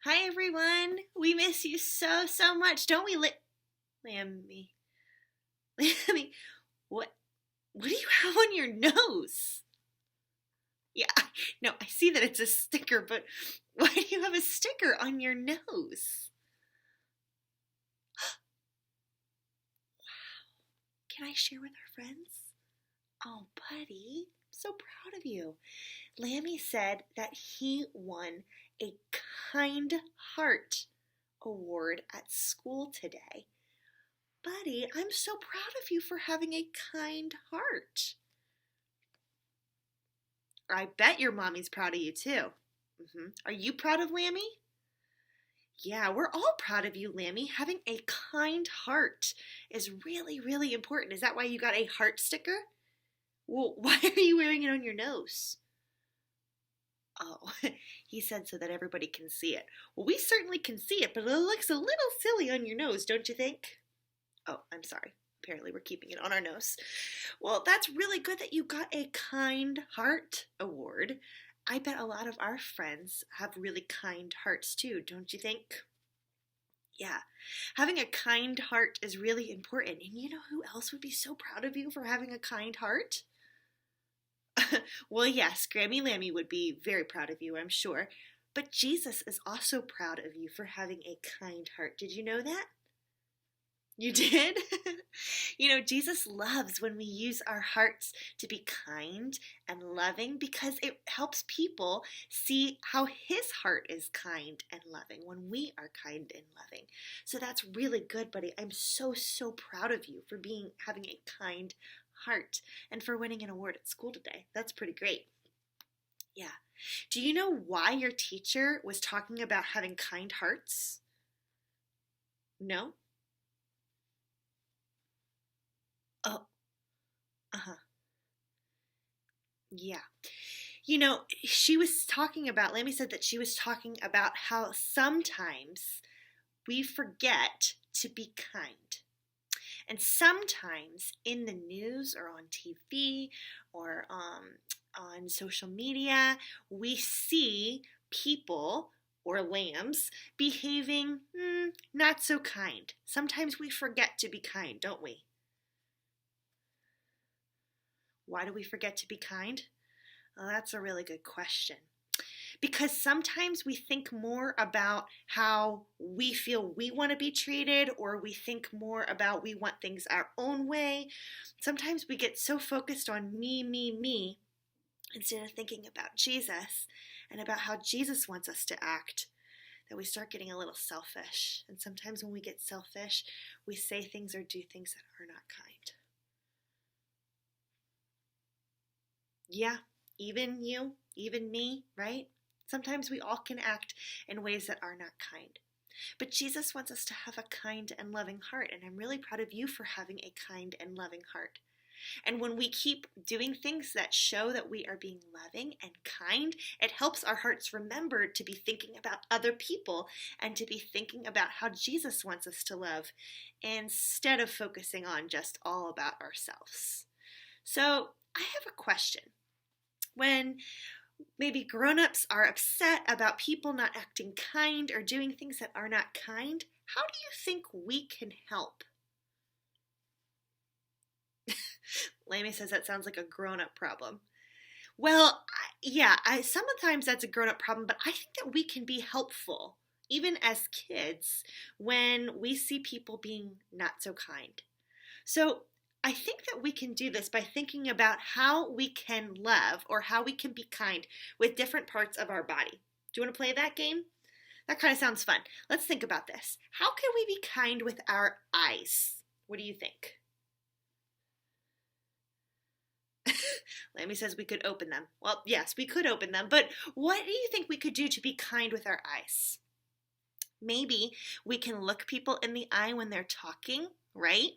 Hi everyone. We miss you so much, don't we, Lamby? Lamby, what what do you have on your nose? Yeah, no, I see that it's a sticker, but why do you have a sticker on your nose? Can I share with our friends? Oh, buddy, I'm so proud of you. Lammy said that he won a Kind Heart award at school today. Buddy, I'm so proud of you for having a kind heart. I bet your mommy's proud of you too. Are you proud of Lammy? Yeah, we're all proud of you, Lammy. Having a kind heart is really important. Is that why you got a heart sticker? Well, why are you wearing it on your nose? Oh, he said so that everybody can see it. Well, we certainly can see it, but it looks a little silly on your nose, don't you think? Oh, I'm sorry. Apparently we're keeping it on our nose. Well, that's really good that you got a Kind Heart award. I bet a lot of our friends have really kind hearts too, don't you think? Yeah, having a kind heart is really important. And you know who else would be so proud of you for having a kind heart? Well, yes, Grammy Lammy would be very proud of you, I'm sure. But Jesus is also proud of you for having a kind heart. Did you know that? You did? Jesus loves when we use our hearts to be kind and loving because it helps people see how his heart is kind and loving when we are kind and loving. So that's really good, buddy. I'm so proud of you for having a kind heart and for winning an award at school today. That's pretty great. Yeah. Do you know why your teacher was talking about having kind hearts? No? Oh, uh-huh. Yeah. She was talking about, Lammy said that she was talking about how sometimes we forget to be kind. And sometimes in the news or on TV or on social media, we see people or lambs behaving not so kind. Sometimes we forget to be kind, don't we? Why do we forget to be kind? Well, that's a really good question. Because sometimes we think more about how we feel we want to be treated, or we think more about we want things our own way. Sometimes we get so focused on me, instead of thinking about Jesus and about how Jesus wants us to act, that we start getting a little selfish. And sometimes when we get selfish, we say things or do things that are not kind. Yeah, even you, even me, right? Sometimes we all can act in ways that are not kind. But Jesus wants us to have a kind and loving heart, and I'm really proud of you for having a kind and loving heart. And when we keep doing things that show that we are being loving and kind, it helps our hearts remember to be thinking about other people and to be thinking about how Jesus wants us to love instead of focusing on just all about ourselves. So I have a question. When maybe grown-ups are upset about people not acting kind or doing things that are not kind, how do you think we can help? Lammy says that sounds like a grown-up problem. Well, yeah, sometimes that's a grown-up problem, but I think that we can be helpful, even as kids, when we see people being not so kind. So I think that we can do this by thinking about how we can love or how we can be kind with different parts of our body. Do you want to play that game? That kind of sounds fun. Let's think about this. How can we be kind with our eyes? What do you think? Lammy says we could open them. Well, yes, we could open them, but what do you think we could do to be kind with our eyes? Maybe we can look people in the eye when they're talking, right?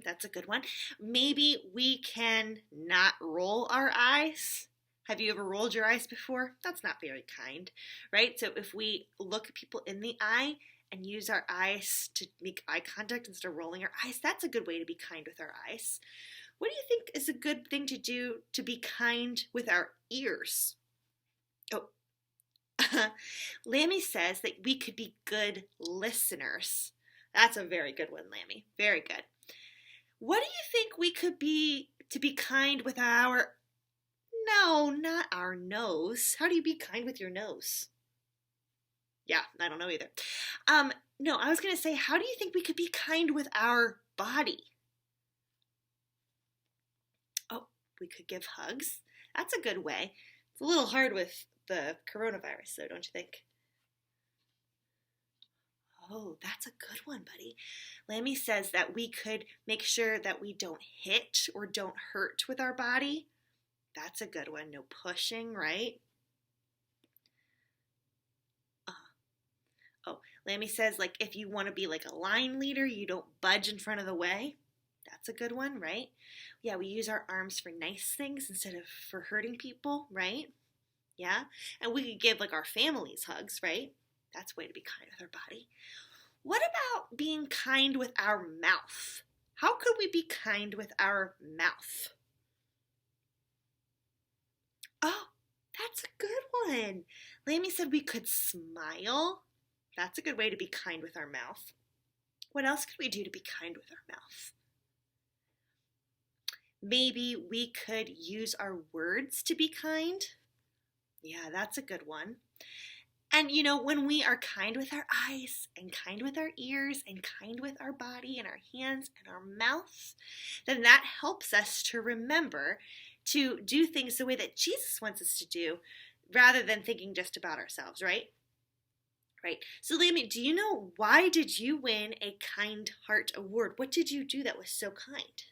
That's a good one. Maybe we can not roll our eyes. Have you ever rolled your eyes before? That's not very kind, right? So if we look people in the eye and use our eyes to make eye contact instead of rolling our eyes, that's a good way to be kind with our eyes. What do you think is a good thing to do to be kind with our ears? Oh, Lammy says that we could be good listeners. That's a very good one, Lammy. Very good. What do you think we could be to be kind with our... No, not our nose. How do you be kind with your nose? Yeah, I don't know either. No, I was going to say, how do you think we could be kind with our body? Oh, we could give hugs. That's a good way. It's a little hard with the coronavirus, though, don't you think? Oh, that's a good one, buddy. Lammy says that we could make sure that we don't hit or don't hurt with our body. That's a good one. No pushing, right? Oh, Lammy says, like, if you want to be like a line leader, you don't budge in front of the way. That's a good one, right? Yeah, we use our arms for nice things instead of for hurting people, right? Yeah, and we could give like our families hugs, right? That's a way to be kind with our body. What about being kind with our mouth? How could we be kind with our mouth? Oh, that's a good one. Lammy said we could smile. That's a good way to be kind with our mouth. What else could we do to be kind with our mouth? Maybe we could use our words to be kind. Yeah, that's a good one. And you know, when we are kind with our eyes and kind with our ears and kind with our body and our hands and our mouth, then that helps us to remember to do things the way that Jesus wants us to do rather than thinking just about ourselves, right? Right. So Lammy, do you know why did you win a Kind Heart Award? What did you do that was so kind?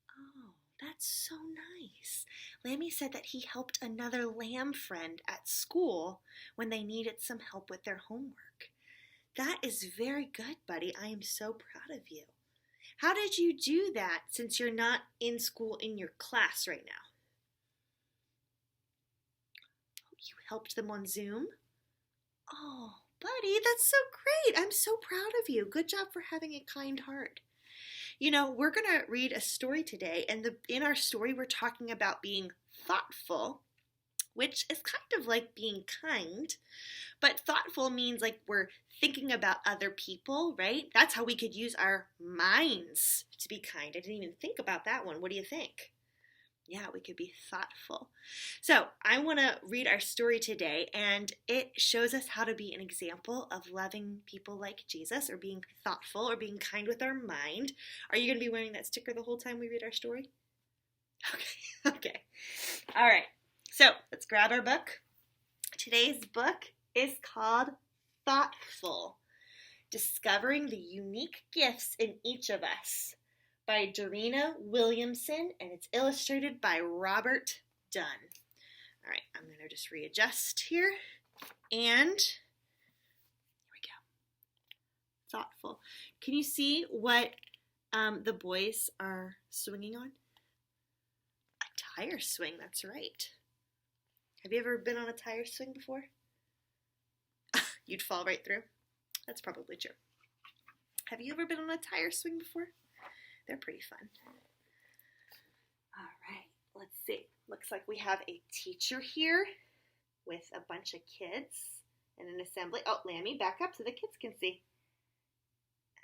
Oh, that's so nice. Lammy said that he helped another lamb friend at school when they needed some help with their homework. That is very good, buddy. I am so proud of you. How did you do that since you're not in school in your class right now? You helped them on Zoom? Oh, buddy, that's so great. I'm so proud of you. Good job for having a kind heart. You know, we're going to read a story today, and in our story, we're talking about being thoughtful, which is kind of like being kind, but thoughtful means like we're thinking about other people, right? That's how we could use our minds to be kind. I didn't even think about that one. What do you think? Yeah, we could be thoughtful. So I want to read our story today, and it shows us how to be an example of loving people like Jesus, or being thoughtful, or being kind with our mind. Are you going to be wearing that sticker the whole time we read our story? Okay. All right. So let's grab our book. Today's book is called Thoughtful: Discovering the Unique Gifts in Each of Us, by Dorena Williamson, and it's illustrated by Robert Dunn. All right, I'm going to just readjust here, and here we go. Thoughtful. Can you see what the boys are swinging on? A tire swing, that's right. Have you ever been on a tire swing before? You'd fall right through. That's probably true. Have you ever been on a tire swing before? They're pretty fun. All right, let's see. Looks like we have a teacher here with a bunch of kids in an assembly. Oh, Lammy, back up so the kids can see.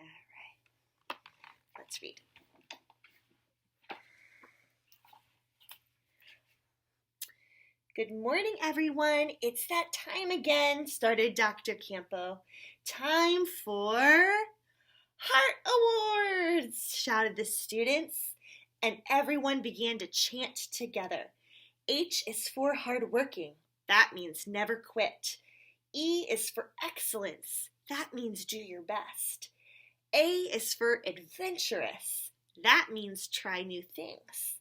All right, let's read. Good morning, everyone. It's that time again, started Dr. Campo. Time for Heart Awards, shouted the students, and everyone began to chant together. H is for hardworking. That means never quit. E is for excellence. That means do your best. A is for adventurous. That means try new things.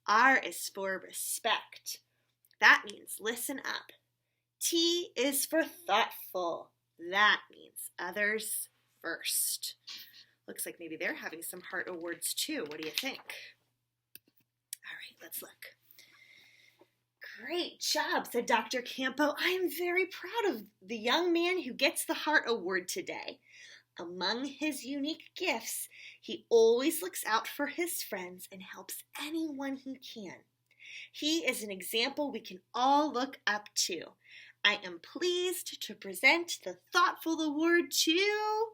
R is for respect. That means listen up. T is for thoughtful. That means others first. Looks like maybe they're having some heart awards too. What do you think? All right, let's look. Great job, said Dr. Campo. I am very proud of the young man who gets the heart award today. Among his unique gifts, he always looks out for his friends and helps anyone he can. He is an example we can all look up to. I am pleased to present the Thoughtful Award to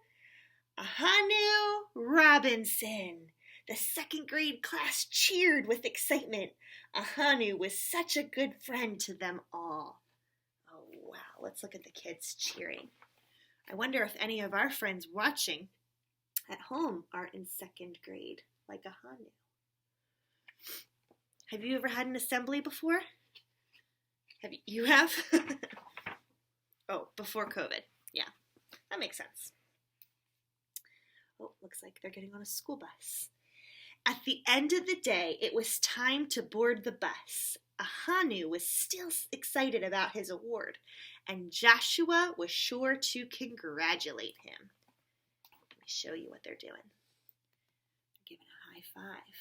Ahanu Robinson. The second grade class cheered with excitement. Ahanu was such a good friend to them all. Oh, wow. Let's look at the kids cheering. I wonder if any of our friends watching at home are in second grade, like Ahanu. Have you ever had an assembly before? You have? Oh, before COVID. Yeah, that makes sense. Oh, looks like they're getting on a school bus. At the end of the day, it was time to board the bus. Ahanu was still excited about his award, and Joshua was sure to congratulate him. Let me show you what they're doing. They're giving a high five.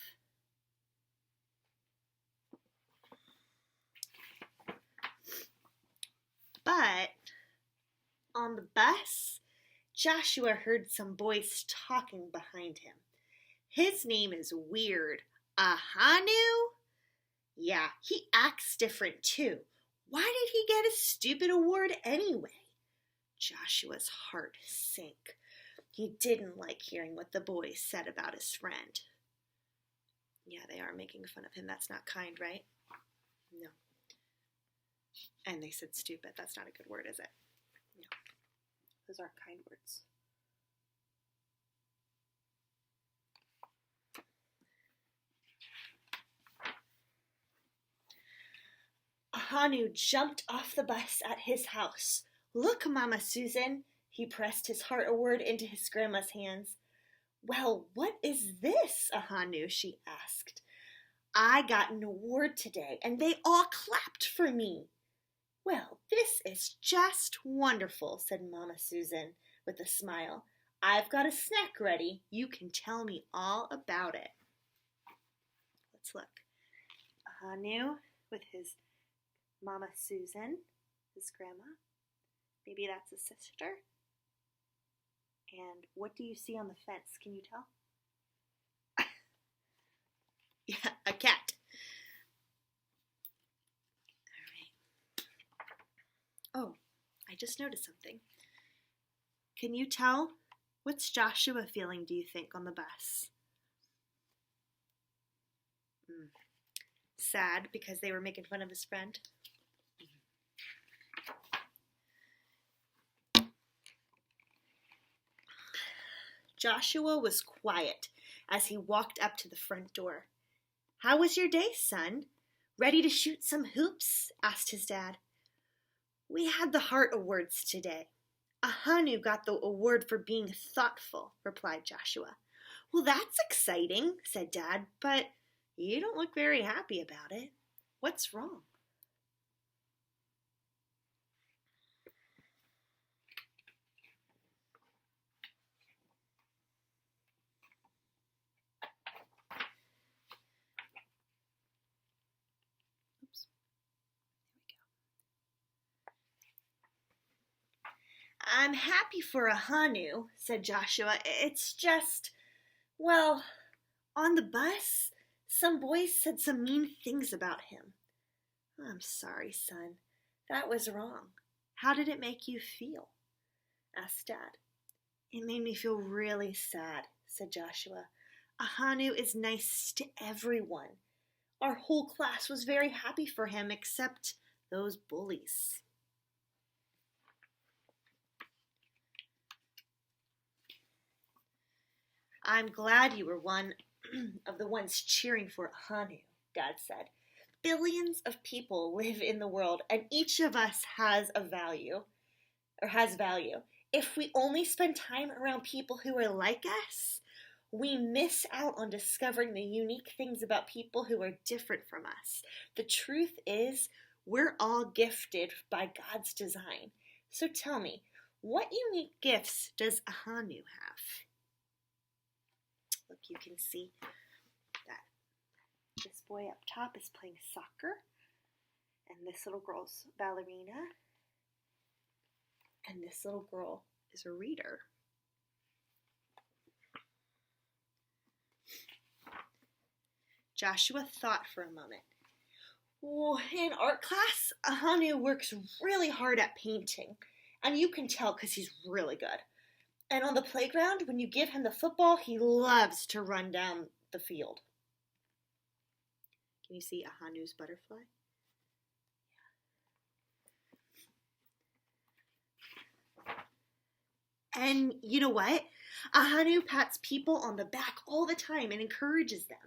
But on the bus, Joshua heard some boys talking behind him. His name is weird. Ahanu? Yeah, he acts different too. Why did he get a stupid award anyway? Joshua's heart sank. He didn't like hearing what the boys said about his friend. Yeah, they are making fun of him. That's not kind, right? No. And they said stupid. That's not a good word, is it? No. Those aren't kind words. Ahanu jumped off the bus at his house. Look, Mama Susan. He pressed his heart award into his grandma's hands. Well, what is this, Ahanu? She asked. I got an award today, and they all clapped for me. Well, this is just wonderful, said Mama Susan with a smile. I've got a snack ready. You can tell me all about it. Let's look. Ahanu with his Mama Susan, his grandma. Maybe that's his sister. And what do you see on the fence? Can you tell? Yeah, a cat. Oh, I just noticed something. Can you tell? What's Joshua feeling, do you think, on the bus? Sad because they were making fun of his friend? Joshua was quiet as he walked up to the front door. How was your day, son? Ready to shoot some hoops? Asked his dad. We had the Heart Awards today. Ahanu got the award for being thoughtful, replied Joshua. Well, that's exciting, said Dad, but you don't look very happy about it. What's wrong? Oops. There we go. I'm happy for Ahanu, said Joshua. It's just, well, on the bus, some boys said some mean things about him. I'm sorry, son. That was wrong. How did it make you feel? Asked Dad. It made me feel really sad, said Joshua. Ahanu is nice to everyone. Our whole class was very happy for him except those bullies. I'm glad you were one of the ones cheering for Ahanu, Dad said. Billions of people live in the world, and each of us has value. If we only spend time around people who are like us, we miss out on discovering the unique things about people who are different from us. The truth is, we're all gifted by God's design. So tell me, what unique gifts does Ahanu have? Look, you can see that this boy up top is playing soccer, and this little girl's ballerina, and this little girl is a reader. Joshua thought for a moment. Well, in art class, Ahanu works really hard at painting, and you can tell because he's really good. And on the playground, when you give him the football, he loves to run down the field. Can you see Ahanu's butterfly? And you know what? Ahanu pats people on the back all the time and encourages them.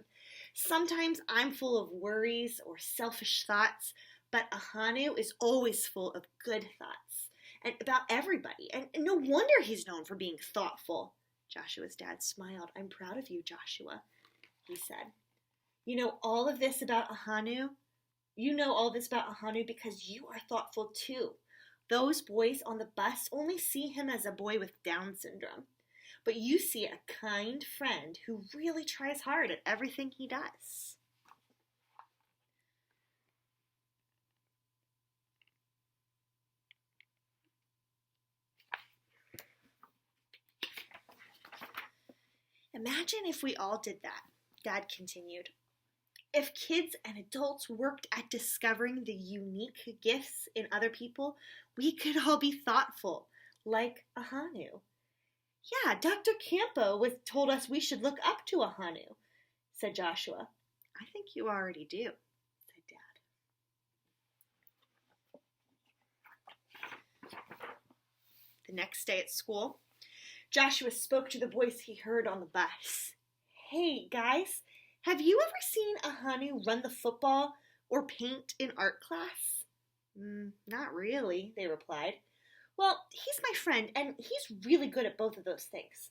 Sometimes I'm full of worries or selfish thoughts, but Ahanu is always full of good thoughts and about everybody. And no wonder he's known for being thoughtful. Joshua's dad smiled. I'm proud of you, Joshua, he said. You know all of this about Ahanu? You know all this about Ahanu because you are thoughtful too. Those boys on the bus only see him as a boy with Down syndrome. But you see a kind friend who really tries hard at everything he does. Imagine if we all did that, Dad continued. If kids and adults worked at discovering the unique gifts in other people, we could all be thoughtful, like Ahanu. Yeah, Dr. Campo told us we should look up to Ahanu, said Joshua. I think you already do, said Dad. The next day at school, Joshua spoke to the boys he heard on the bus. Hey, guys, have you ever seen Ahanu run the football or paint in art class? Not really, they replied. Well, he's my friend, and he's really good at both of those things.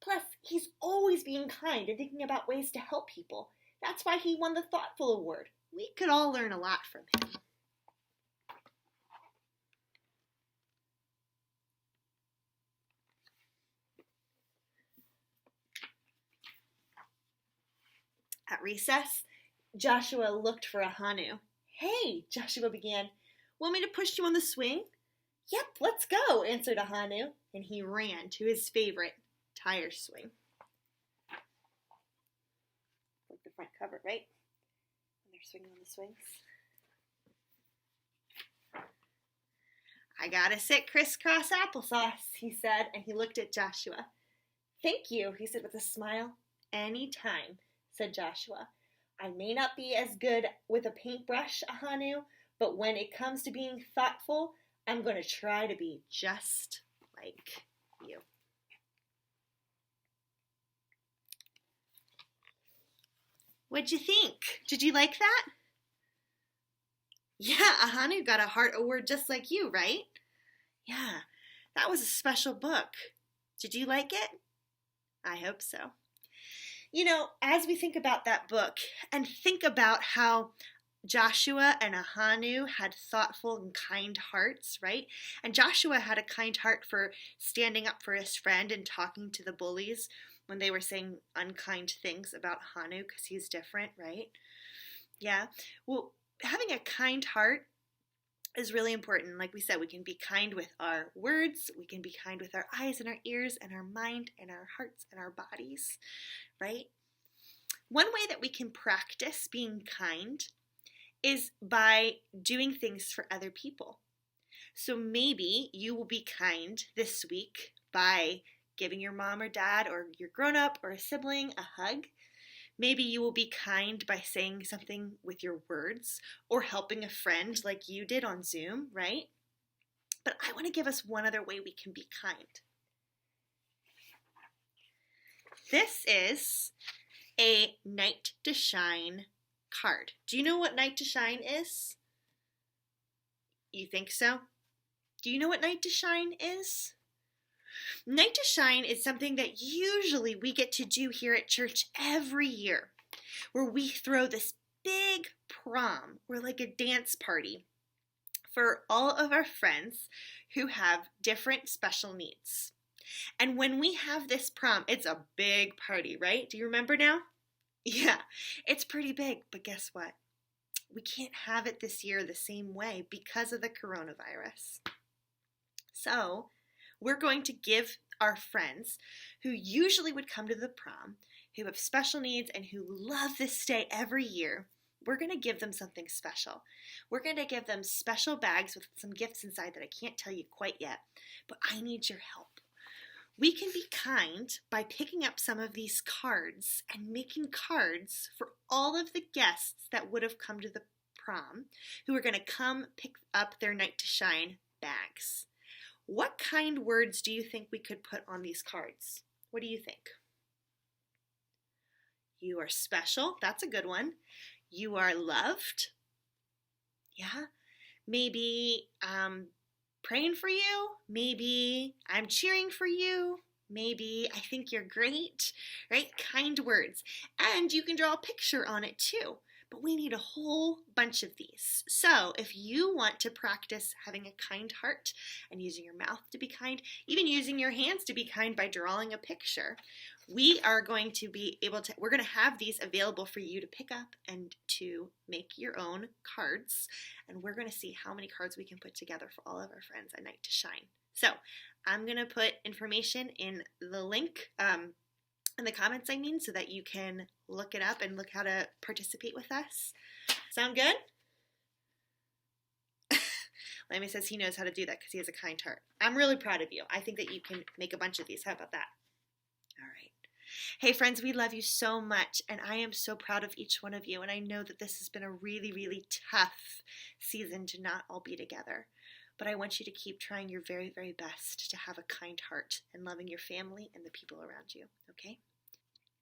Plus, he's always being kind and thinking about ways to help people. That's why he won the Thoughtful Award. We could all learn a lot from him. At recess, Joshua looked for Ahanu. Hey, Joshua began. Want me to push you on the swing? Yep, let's go, answered Ahanu, and he ran to his favorite tire swing. Like the front cover, right? And they're swinging on the swings. I gotta sit crisscross applesauce, he said, and he looked at Joshua. Thank you, he said with a smile. Anytime, said Joshua. I may not be as good with a paintbrush, Ahanu, but when it comes to being thoughtful, I'm going to try to be just like you. What'd you think? Did you like that? Yeah, Ahanu got a Heart Award just like you, right? Yeah, that was a special book. Did you like it? I hope so. You know, as we think about that book and think about how Joshua and Ahanu had thoughtful and kind hearts, right? And Joshua had a kind heart for standing up for his friend and talking to the bullies when they were saying unkind things about Ahanu because he's different, right? Yeah. Well, having a kind heart is really important. Like we said, we can be kind with our words, we can be kind with our eyes and our ears and our mind and our hearts and our bodies, right? One way that we can practice being kind is by doing things for other people. So maybe you will be kind this week by giving your mom or dad or your grown-up or a sibling a hug. Maybe you will be kind by saying something with your words or helping a friend like you did on Zoom, right? But I want to give us one other way we can be kind. This is a Night to Shine card. Do you know what Night to Shine is? You think so? Do you know what Night to Shine is? Night to Shine is something that usually we get to do here at church every year, where we throw this big prom or like a dance party for all of our friends who have different special needs. And when we have this prom, it's a big party, right? Do you remember now? Yeah, it's pretty big, but guess what? We can't have it this year the same way because of the coronavirus. So, we're going to give our friends who usually would come to the prom, who have special needs and who love this day every year, we're going to give them something special. We're going to give them special bags with some gifts inside that I can't tell you quite yet, but I need your help. We can be kind by picking up some of these cards and making cards for all of the guests that would have come to the prom who are going to come pick up their Night to Shine bags. What kind words do you think we could put on these cards? What do you think? You are special. That's a good one. You are loved. Yeah. Maybe praying for you. Maybe I'm cheering for you. Maybe I think you're great, right? Kind words. And you can draw a picture on it too. But we need a whole bunch of these. So if you want to practice having a kind heart and using your mouth to be kind, even using your hands to be kind by drawing a picture, we are going to be able to, we're going to have these available for you to pick up and to make your own cards. And we're going to see how many cards we can put together for all of our friends at Night to Shine. So I'm going to put information in the link, in the comments, so that you can look it up and look how to participate with us. Sound good? Lamby says he knows how to do that because he has a kind heart. I'm really proud of you. I think that you can make a bunch of these. How about that? All right. Hey friends, we love you so much, and I am so proud of each one of you, and I know that this has been a really, really tough season to not all be together. But I want you to keep trying your very, very best to have a kind heart and loving your family and the people around you, okay?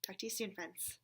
Talk to you soon, friends.